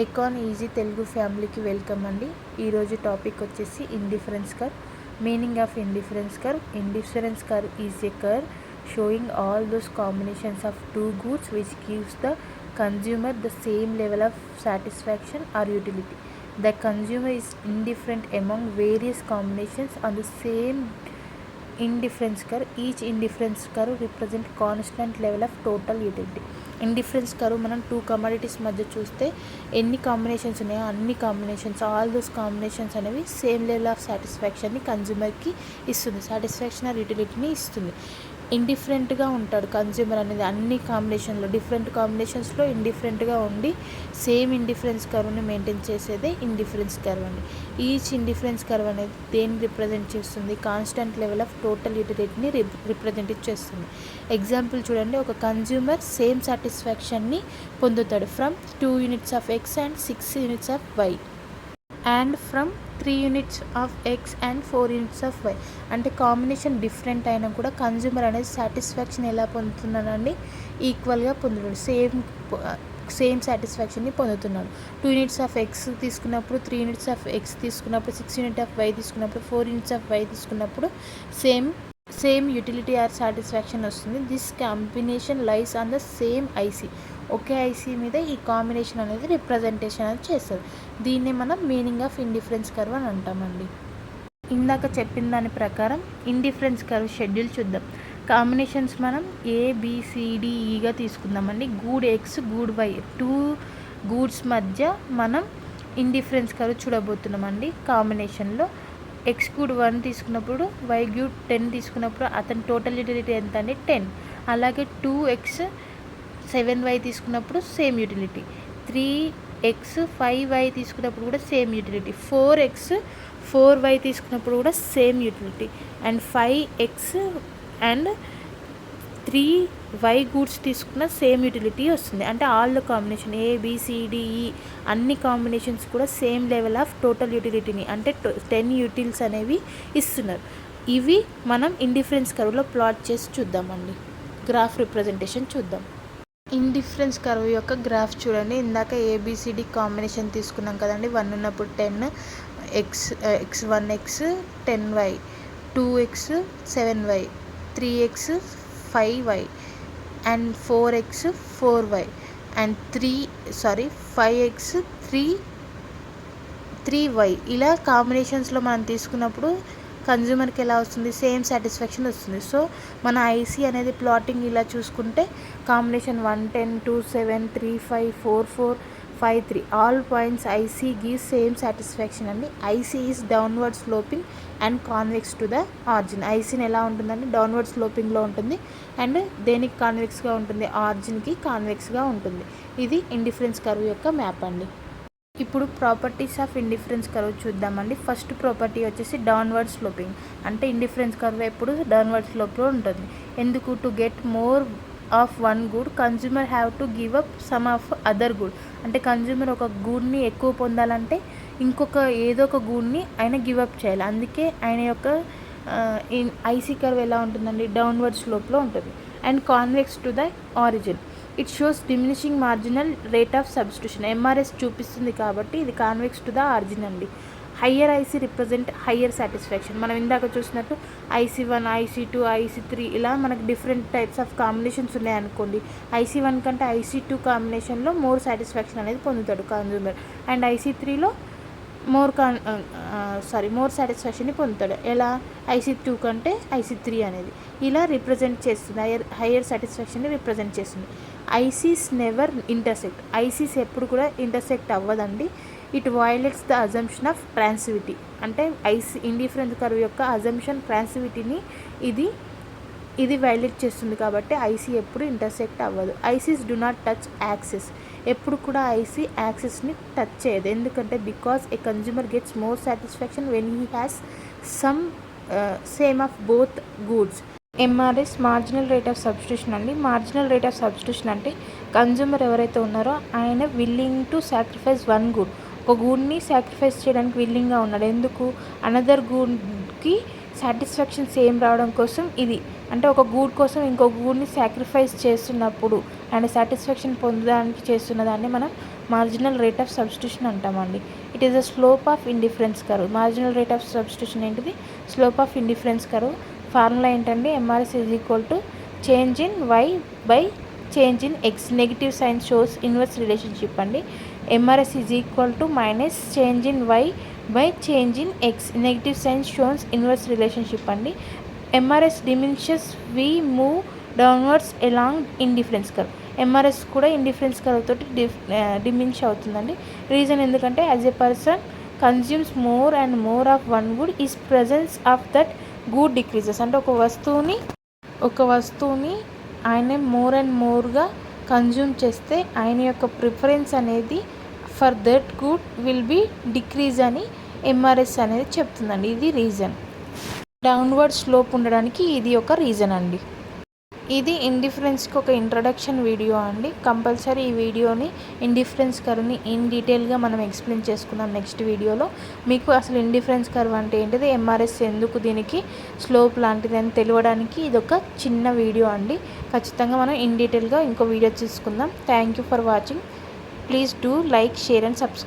Akon easy Telugu ఫ్యామిలీకి welcome అండి. ఈరోజు టాపిక్ వచ్చేసి indifference curve. Meaning of indifference curve. Indifference curve is a curve showing all those combinations of two goods which gives the consumer the same level of satisfaction or utility. The consumer is indifferent among various combinations on the same indifference curve. Each indifference curve represent constant level of total utility. Indifference curve మనం two commodities మధ్య చూస్తే ఎన్ని combinations ఉన్నాయో అన్ని combinations, all those combinations అనేవి same level of సాటిస్ఫాక్షన్ని కన్జ్యూమర్కి ఇస్తుంది, satisfaction are యూటిలిటీని ఇస్తుంది. ఇండిఫరెంట్గా ఉంటాడు కన్జ్యూమర్ అనేది అన్ని కాంబినేషన్లో, డిఫరెంట్ కాంబినేషన్స్లో ఇండిఫరెంట్గా ఉండి సేమ్ ఇండిఫరెన్స్ కర్వ్ని మెయింటైన్ చేసేదే ఇండిఫరెన్స్ కర్వ్ అండి. ఈచ్ ఇండిఫరెన్స్ కర్వ్ అనేది దేన్ని రిప్రజెంట్ చేస్తుంది? కాన్స్టెంట్ లెవెల్ ఆఫ్ టోటల్ యూటిలిటీని రిప్రజెంట్ చేస్తుంది. ఎగ్జాంపుల్ చూడండి, ఒక కన్జ్యూమర్ సేమ్ సాటిస్ఫాక్షన్ని పొందుతాడు from 2 units of X and 6 units of Y and from 3 units of X and 4 units of Y. అంటే కాంబినేషన్ డిఫరెంట్ అయినా కూడా కన్జ్యూమర్ అనేది సాటిస్ఫాక్షన్ ఎలా పొందుతున్నాడండి? ఈక్వల్గా పొందుతాడు, సేమ్ సాటిస్ఫాక్షన్ని పొందుతున్నాడు. 2 units of X తీసుకున్నప్పుడు, 3 units of X తీసుకున్నప్పుడు, 6 units of Y తీసుకున్నప్పుడు, 4 units of Y తీసుకున్నప్పుడు సేమ్ యూటిలిటీ ఆర్ సాటిస్ఫాక్షన్ వస్తుంది. This combination lies on the same IC. ఒకే ఐసీ మీద ఈ కాంబినేషన్ అనేది రిప్రజెంటేషన్ అనేది చేస్తుంది. దీన్ని మనం మీనింగ్ ఆఫ్ ఇండిఫరెన్స్ కర్వ్ అని అంటామండి. ఇందాక చెప్పిన దాని ప్రకారం ఇండిఫరెన్స్ కర్వ్ షెడ్యూల్ చూద్దాం. కాంబినేషన్స్ మనం ABCDEగా తీసుకుందామండి. గూడ్ X, గూడ్ Y, 2 గూడ్స్ మధ్య మనం ఇండిఫరెన్స్ కర్వ్ చూడబోతున్నామండి. కాంబినేషన్లో X గూడ్ 1 తీసుకున్నప్పుడు, Y గూడ్ 10 తీసుకున్నప్పుడు అతని టోటల్ యూటిలిటీ ఎంత అండి? 10. అలాగే 2X 7Y తీసుకున్నప్పుడు సేమ్ యూటిలిటీ, 3X 5Y తీసుకున్నప్పుడు కూడా సేమ్ యూటిలిటీ, 4X 4Y తీసుకున్నప్పుడు కూడా same utility, and 5X and 3Y goods తీసుకున్న సేమ్ యూటిలిటీ వస్తుంది. అంటే ఆల్ ద కాంబినేషన్ ABCDE అన్ని కాంబినేషన్స్ కూడా సేమ్ లెవెల్ ఆఫ్ టోటల్ యూటిలిటీని అంటే 10 యూటిల్స్ అనేవి ఇస్తున్నారు. ఇవి మనం ఇండిఫరెన్స్ కర్వ్లో ప్లాట్ చేసి చూద్దామండి. గ్రాఫ్ రిప్రజెంటేషన్ చూద్దాం. ఇండిఫరెన్స్ కర్వ్ యొక్క గ్రాఫ్ చూడండి. ఇందాక ABCD కాంబినేషన్ తీసుకున్నాం కదండి. 1 ఉన్నప్పుడు 10 X1X 10Y, 2X 7Y, 3X 5Y and 4X 4Y and 5X 3Y. ఇలా కాంబినేషన్స్లో మనం తీసుకున్నప్పుడు కన్జ్యూమర్కి ఎలా వస్తుంది? సేమ్ సాటిస్ఫాక్షన్ వస్తుంది. సో మన ఐసీ అనేది ప్లాటింగ్ ఇలా చూసుకుంటే combination 1 10 2 7 3 5 4 4 5 3 all points IC give same satisfaction అండి. IC is downward sloping and convex to the origin. ఐసీని ఎలా ఉంటుందండి? డౌన్వర్డ్ స్లోపింగ్లో ఉంటుంది. అండ్ దేనికి కాన్వెక్స్గా ఉంటుంది? ఆరిజిన్కి కాన్వెక్స్గా ఉంటుంది. ఇది ఇండిఫరెన్స్ కర్వ్ యొక్క మ్యాప్ అండి. ఇప్పుడు ప్రాపర్టీస్ ఆఫ్ ఇండిఫరెన్స్ కర్వ్ చూద్దామండి. ఫస్ట్ ప్రాపర్టీ వచ్చేసి డౌన్వర్డ్ స్లోపింగ్. అంటే ఇండిఫరెన్స్ కర్వ్ ఎప్పుడు డౌన్వర్డ్ స్లోప్లో ఉంటుంది. ఎందుకు? To get more of one good consumer have to give up some of other good. అంటే కన్జ్యూమర్ ఒక గూడ్ని ఎక్కువ పొందాలంటే ఇంకొక ఏదో ఒక గూడ్ని ఆయన గివ్ అప్ చేయాలి. అందుకే ఆయన యొక్క ఐసీ కర్వ్ ఎలా ఉంటుందండి? డౌన్వర్డ్ స్లోప్లో ఉంటుంది. And convex to the origin. It shows diminishing marginal rate of substitution. MRS చూపిస్తుంది కాబట్టి ఇది కాన్వెక్స్ టు ద ఆరిజిన్ అండి. Higher IC represent higher satisfaction. మనం ఇందాక చూసినట్టు IC1, IC2, IC3 ఇలా మనకు డిఫరెంట్ టైప్స్ ఆఫ్ కాంబినేషన్స్ ఉన్నాయనుకోండి. IC1 కంటే IC2 కాంబినేషన్లో మోర్ సాటిస్ఫాక్షన్ అనేది పొందుతాడు కన్జ్యూమర్. అండ్ IC3లో మోర్ సాటిస్ఫాక్షన్ని పొందుతాడు. ఎలా? IC2 కంటే IC3 అనేది ఇలా రిప్రజెంట్ చేస్తుంది, హయ్యర్ సాటిస్ఫాక్షన్ని రిప్రజెంట్ చేస్తుంది. ICs never intersect. ఐసీస్ ఎప్పుడు కూడా ఇంటర్సెక్ట్ అవ్వదండి. It violates the assumption of transitivity. అంటే ఇండిఫరెన్స్ కర్వ్ యొక్క అజంప్షన్ ట్రాన్సివిటీని ఇది వైలేట్ చేస్తుంది కాబట్టి ఐసీ ఎప్పుడు ఇంటర్సెక్ట్ అవ్వదు. ICs do not touch axes. ఎప్పుడు కూడా ఐసీ యాక్సెస్ని టచ్ చేయదు. ఎందుకంటే because a consumer gets more satisfaction when he has some same of both goods. MRS marginal rate of substitution అండి. మార్జినల్ రేట్ ఆఫ్ సబ్స్టిట్యూషన్ అంటే consumer ఎవరైతే ఉన్నారో ఆయన willing to sacrifice one good. ఒక గూడ్ని sacrifice చేయడానికి విల్లింగ్గా ఉన్నాడు. ఎందుకు? అనదర్ గూడ్కి సాటిస్ఫాక్షన్ సేమ్ రావడం కోసం. ఇది అంటే ఒక గూడ్ కోసం ఇంకో గూడ్ని సాక్రిఫైస్ చేస్తున్నప్పుడు అండ్ సాటిస్ఫాక్షన్ పొందడానికి చేస్తున్న దాన్ని మనం మార్జినల్ రేట్ ఆఫ్ సబ్స్టిట్యూషన్ అంటామండి. It is the slope of indifference curve. Marginal rate of substitution ఏంటిది? Slope of indifference curve. Formula ఏంటండి? MRS is equal to change in Y by change in X. Negative sign shows inverse relationship అండి. MRS is equal to minus change in Y by change in X. Negative sign షోన్స్ inverse relationship అండి. MRS diminishes we move downwards along indifference curve. MRS కూడా indifference curve తోటి diminish అవుతుందండి. Reason ఎందుకంటే as a person consumes more and more of one good is presence of that good decreases. అంటే ఒక వస్తువుని ఆయన more and మోర్గా consume చేస్తే ఆయన యొక్క ప్రిఫరెన్స్ అనేది for that good will be decrease అని ఎంఆర్ఎస్ అనేది చెప్తుందండి. ఇది రీజన్. డౌన్వర్డ్ స్లోప్ ఉండడానికి ఇది ఒక రీజన్ అండి. ఇది ఇండిఫరెన్స్కి ఒక ఇంట్రడక్షన్ వీడియో అండి. కంపల్సరీ ఈ వీడియోని ఇండిఫరెన్స్ కర్వ్ని ఇన్ డీటెయిల్గా మనం ఎక్స్ప్లెయిన్ చేసుకుందాం నెక్స్ట్ వీడియోలో. మీకు అసలు ఇండిఫరెన్స్ కర్వ్ అంటే ఏంటిది, ఎంఆర్ఎస్ ఎందుకు దీనికి స్లోప్ లాంటిది అని తెలియడానికి ఇది ఒక చిన్న వీడియో అండి. ఖచ్చితంగా మనం ఇన్ డీటెయిల్గా ఇంకో వీడియో చూసుకుందాం. Thank you for watching. Please do like, share and subscribe.